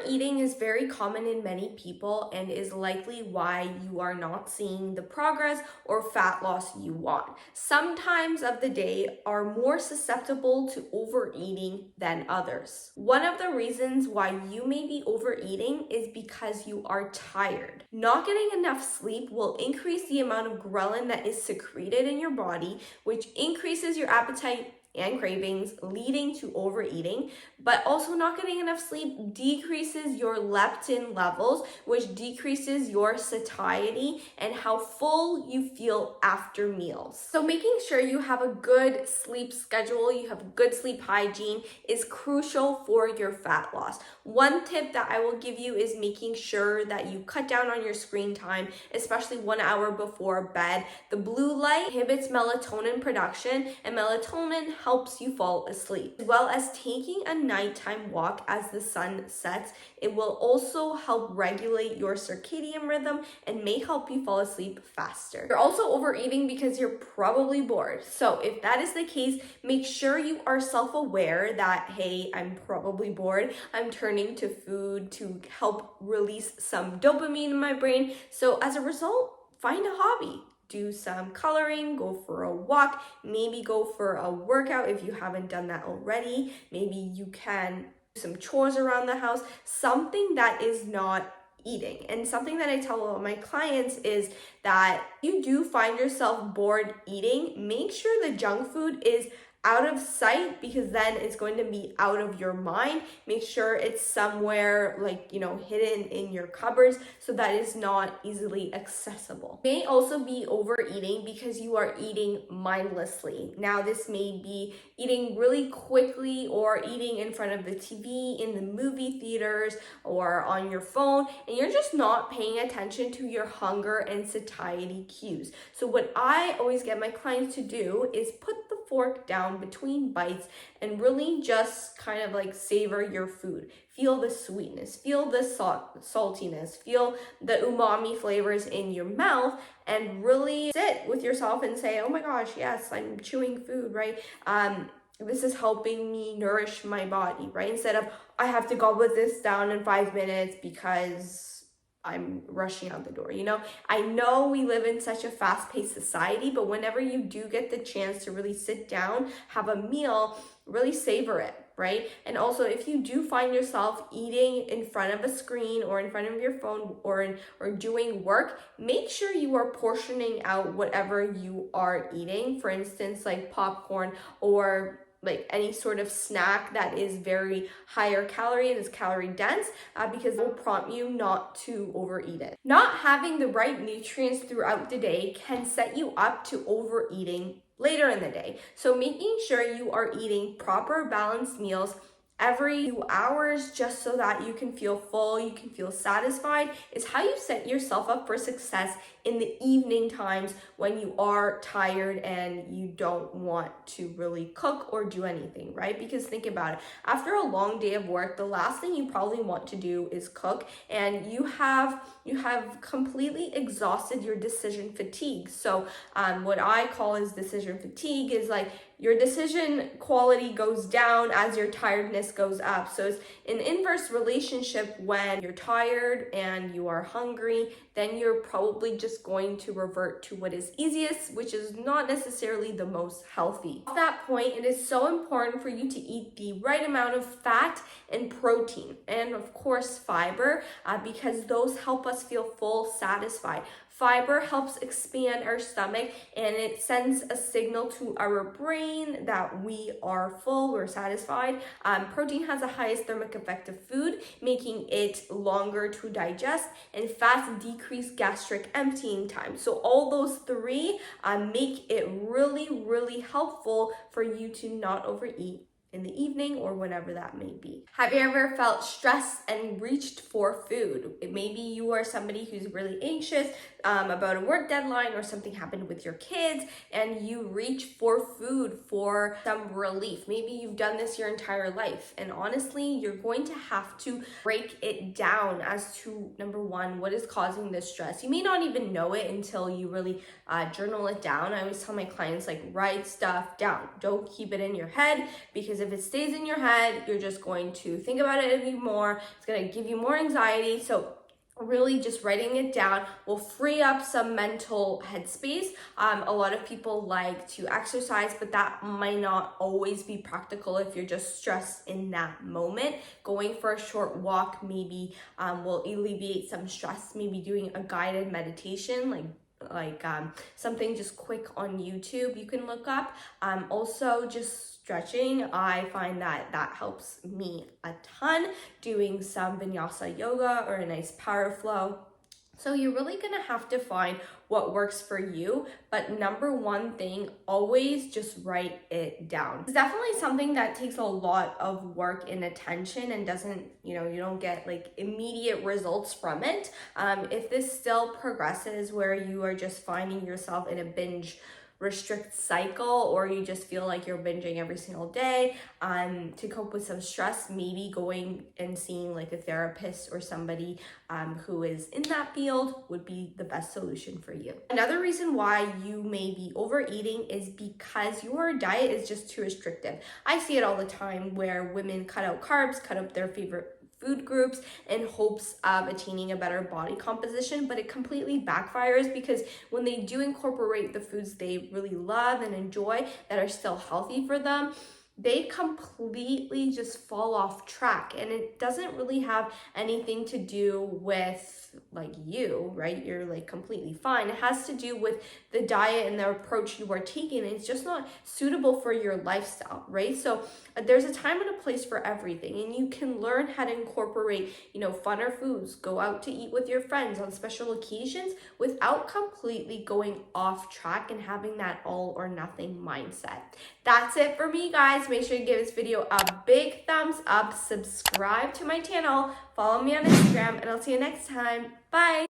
Overeating is very common in many people and is likely why you are not seeing the progress or fat loss you want. Some times of the day are more susceptible to overeating than others. One of the reasons why you may be overeating is because you are tired. Not getting enough sleep will increase the amount of ghrelin that is secreted in your body, which increases your appetite and cravings, leading to overeating. But also not getting enough sleep decreases your leptin levels, which decreases your satiety and how full you feel after meals. So making sure you have a good sleep schedule, you have good sleep hygiene is crucial for your fat loss. One tip that I will give you is making sure that you cut down on your screen time, especially 1 hour before bed. The blue light inhibits melatonin production, and melatonin helps you fall asleep. As well as taking a nighttime walk as the sun sets, it will also help regulate your circadian rhythm and may help you fall asleep faster. You're also overeating because you're probably bored. So if that is the case, make sure you are self-aware that, hey, I'm probably bored. I'm turning to food to help release some dopamine in my brain. So as a result, find a hobby. Do some coloring, go for a walk, maybe go for a workout if you haven't done that already. Maybe you can do some chores around the house, something that is not eating. And something that I tell all my clients is that you do find yourself bored eating, make sure the junk food is out of sight, because then it's going to be out of your mind. Make sure it's somewhere hidden in your cupboards so that it's not easily accessible. You may also be overeating because you are eating mindlessly. Now this may be eating really quickly or eating in front of the TV, in the movie theaters, or on your phone, and you're just not paying attention to your hunger and satiety cues. So what I always get my clients to do is put the fork down between bites and really just kind of like savor your food. Feel the sweetness, feel the saltiness, feel the umami flavors in your mouth, and really sit with yourself and say, oh my gosh, yes, I'm chewing food, right? This is helping me nourish my body, right? Instead of, I have to gobble this down in 5 minutes because I'm rushing out the door. I know we live in such a fast-paced society, but whenever you do get the chance to really sit down, have a meal, really savor it, right? And also, if you do find yourself eating in front of a screen or in front of your phone or doing work, make sure you are portioning out whatever you are eating. For instance, like popcorn or like any sort of snack that is very higher calorie and is calorie dense, because it will prompt you not to overeat it. Not having the right nutrients throughout the day can set you up to overeating later in the day. So making sure you are eating proper balanced meals every few hours just so that you can feel full, you can feel satisfied, is how you set yourself up for success in the evening times when you are tired and you don't want to really cook or do anything, right? Because think about it, after a long day of work, the last thing you probably want to do is cook, and you have completely exhausted your decision fatigue. So what I call is decision fatigue is like your decision quality goes down as your tiredness goes up. So it's an inverse relationship. When you're tired and you are hungry, then you're probably just going to revert to what is easiest, which is not necessarily the most healthy. At that point, it is so important for you to eat the right amount of fat and protein, and of course fiber, because those help us feel full, satisfied. Fiber helps expand our stomach, and it sends a signal to our brain that we are full, we're satisfied. Protein has the highest thermic effect of food, making it longer to digest, and fats decrease gastric emptying time. So all those three make it really, really helpful for you to not overeat in the evening or whenever that may be. Have you ever felt stressed and reached for food? Maybe you are somebody who's really anxious about a work deadline, or something happened with your kids and you reach for food for some relief. Maybe you've done this your entire life, and honestly, you're going to have to break it down as to, number one, what is causing this stress. You may not even know it until you really journal it down. I always tell my clients, like, write stuff down. Don't keep it in your head, because if it stays in your head, you're just going to think about it even more. It's going to give you more anxiety. So really just writing it down will free up some mental headspace. A lot of people like to exercise, but that might not always be practical if you're just stressed in that moment. Going for a short walk maybe will alleviate some stress. Maybe doing a guided meditation, like something just quick on YouTube you can look up. Also just stretching, I find that helps me a ton. Doing some vinyasa yoga or a nice power flow. So you're really gonna have to find what works for you, but number one thing, always just write it down. It's definitely something that takes a lot of work and attention and doesn't, you don't get like immediate results from it. If this still progresses where you are just finding yourself in a binge restrict cycle, or you just feel like you're binging every single day, to cope with some stress, maybe going and seeing like a therapist or somebody who is in that field would be the best solution for you. Another reason why you may be overeating is because your diet is just too restrictive. I see it all the time where women cut out carbs, cut out their favorite food groups in hopes of attaining a better body composition, but it completely backfires because when they do incorporate the foods they really love and enjoy that are still healthy for them, they completely just fall off track. And it doesn't really have anything to do with like you, right? You're like completely fine. It has to do with the diet and the approach you are taking. It's just not suitable for your lifestyle, right? So there's a time and a place for everything, and you can learn how to incorporate, funner foods, go out to eat with your friends on special occasions without completely going off track and having that all or nothing mindset. That's it for me, guys. Make sure you give this video a big thumbs up, subscribe to my channel, follow me on Instagram, and I'll see you next time. Bye.